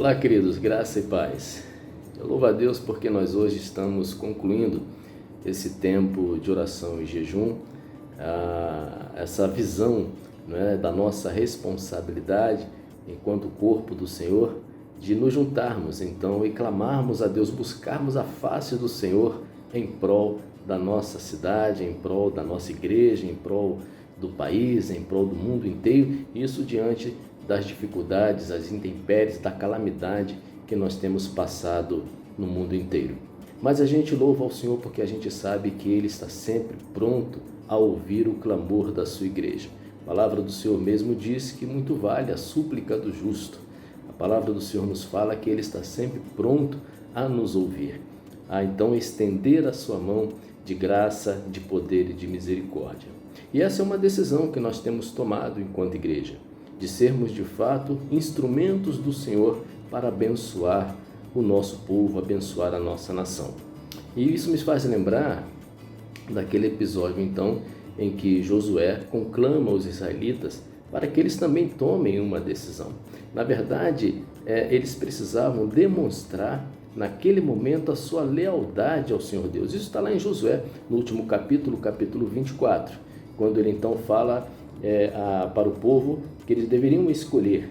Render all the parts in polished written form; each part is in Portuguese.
Olá, queridos, graça e paz. Eu louvo a Deus porque nós hoje estamos concluindo esse tempo de oração e jejum, essa visão, da nossa responsabilidade enquanto corpo do Senhor, de nos juntarmos então e clamarmos a Deus, buscarmos a face do Senhor em prol da nossa cidade, em prol da nossa igreja, em prol do país, em prol do mundo inteiro, isso diante das dificuldades, as intempéries, da calamidade que nós temos passado no mundo inteiro. Mas a gente louva ao Senhor porque a gente sabe que Ele está sempre pronto a ouvir o clamor da sua igreja. A palavra do Senhor mesmo diz que muito vale a súplica do justo. A palavra do Senhor nos fala que Ele está sempre pronto a nos ouvir, a então estender a sua mão de graça, de poder e de misericórdia. E essa é uma decisão que nós temos tomado enquanto igreja, de sermos de fato instrumentos do Senhor para abençoar o nosso povo, abençoar a nossa nação. E isso me faz lembrar daquele episódio então em que Josué conclama os israelitas para que eles também tomem uma decisão. Na verdade, eles precisavam demonstrar naquele momento a sua lealdade ao Senhor Deus. Isso está lá em Josué, no último capítulo 24, quando ele então fala para o povo que eles deveriam escolher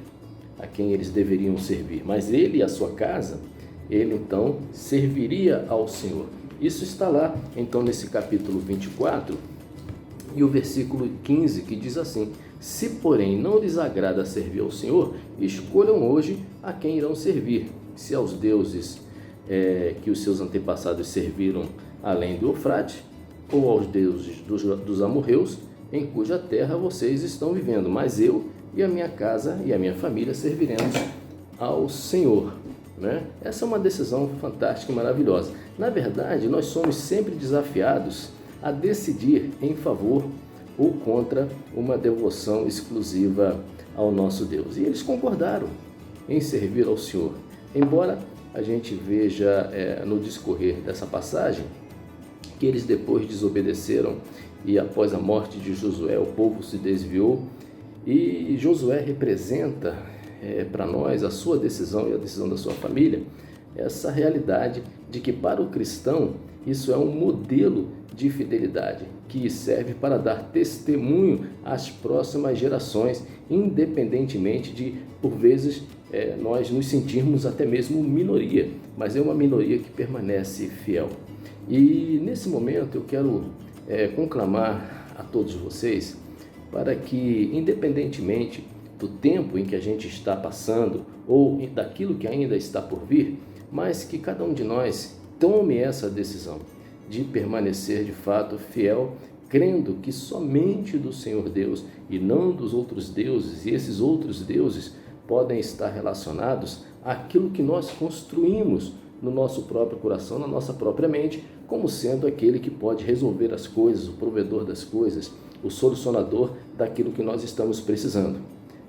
a quem eles deveriam servir, mas ele e a sua casa, ele então serviria ao Senhor. Isso está lá então nesse capítulo 24 e o versículo 15, que diz assim: se porém não lhes agrada servir ao Senhor, escolham hoje a quem irão servir, se aos deuses que os seus antepassados serviram além do Eufrate, ou aos deuses dos amorreus, em cuja terra vocês estão vivendo, mas eu e a minha casa e a minha família serviremos ao Senhor. Essa é uma decisão fantástica e maravilhosa. Na verdade, nós somos sempre desafiados a decidir em favor ou contra uma devoção exclusiva ao nosso Deus. E eles concordaram em servir ao Senhor. Embora a gente veja no discorrer dessa passagem que eles depois desobedeceram e após a morte de Josué o povo se desviou, e Josué representa para nós a sua decisão e a decisão da sua família, essa realidade de que para o cristão isso é um modelo de fidelidade que serve para dar testemunho às próximas gerações, independentemente de, por vezes, nós nos sentirmos até mesmo minoria, mas é uma minoria que permanece fiel. E nesse momento eu quero conclamar a todos vocês para que, independentemente do tempo em que a gente está passando ou daquilo que ainda está por vir, mas que cada um de nós tome essa decisão de permanecer de fato fiel, crendo que somente do Senhor Deus e não dos outros deuses, e esses outros deuses podem estar relacionados àquilo que nós construímos no nosso próprio coração, na nossa própria mente, como sendo aquele que pode resolver as coisas, o provedor das coisas, o solucionador daquilo que nós estamos precisando.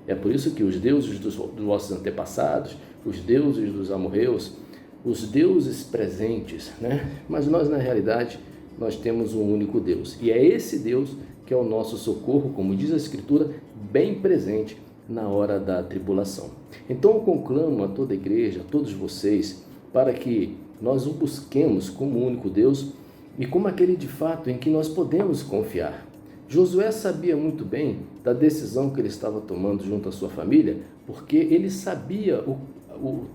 É por isso que os deuses dos nossos antepassados, os deuses dos amorreus, os deuses presentes, mas nós na realidade, nós temos um único Deus. E é esse Deus que é o nosso socorro, como diz a Escritura, bem presente na hora da tribulação. Então eu conclamo a toda a igreja, a todos vocês, para que nós o busquemos como o único Deus e como aquele de fato em que nós podemos confiar. Josué sabia muito bem da decisão que ele estava tomando junto à sua família, porque ele sabia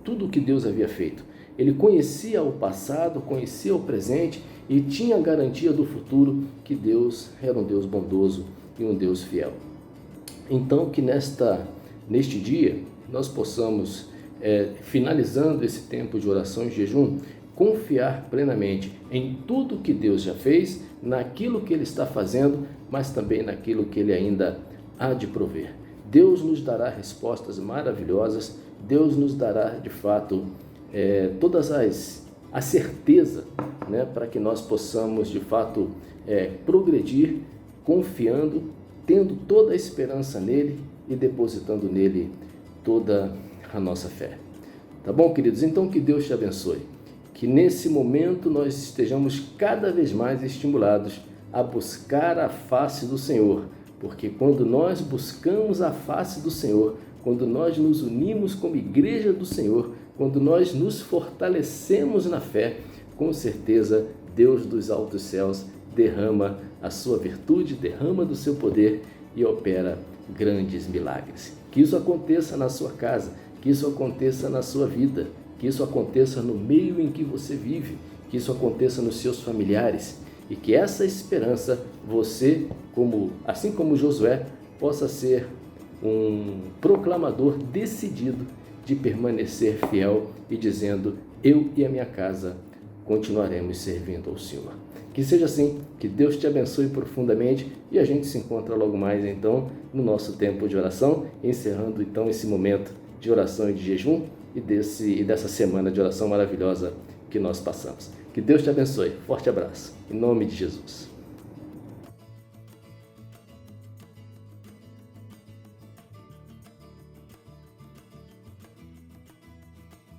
tudo o que Deus havia feito. Ele conhecia o passado, conhecia o presente e tinha a garantia do futuro, que Deus era um Deus bondoso e um Deus fiel. Então que neste dia nós possamos, finalizando esse tempo de oração e jejum, confiar plenamente em tudo que Deus já fez, naquilo que Ele está fazendo, mas também naquilo que Ele ainda há de prover. Deus nos dará respostas maravilhosas, Deus nos dará de fato todas a certeza, para que nós possamos de fato progredir, confiando, tendo toda a esperança nele e depositando nele toda a nossa fé. Tá bom, queridos? Então que Deus te abençoe. Que nesse momento nós estejamos cada vez mais estimulados a buscar a face do Senhor, porque quando nós buscamos a face do Senhor, quando nós nos unimos como igreja do Senhor, quando nós nos fortalecemos na fé, com certeza Deus dos altos céus derrama a sua virtude, derrama do seu poder e opera grandes milagres. Que isso aconteça na sua casa, que isso aconteça na sua vida, que isso aconteça no meio em que você vive, que isso aconteça nos seus familiares e que essa esperança, você, assim como Josué, possa ser um proclamador decidido de permanecer fiel e dizendo: eu e a minha casa continuaremos servindo ao Senhor. Que seja assim, que Deus te abençoe profundamente e a gente se encontra logo mais então no nosso tempo de oração, encerrando então esse momento de oração e de jejum e dessa semana de oração maravilhosa que nós passamos. Que Deus te abençoe. Forte abraço. Em nome de Jesus.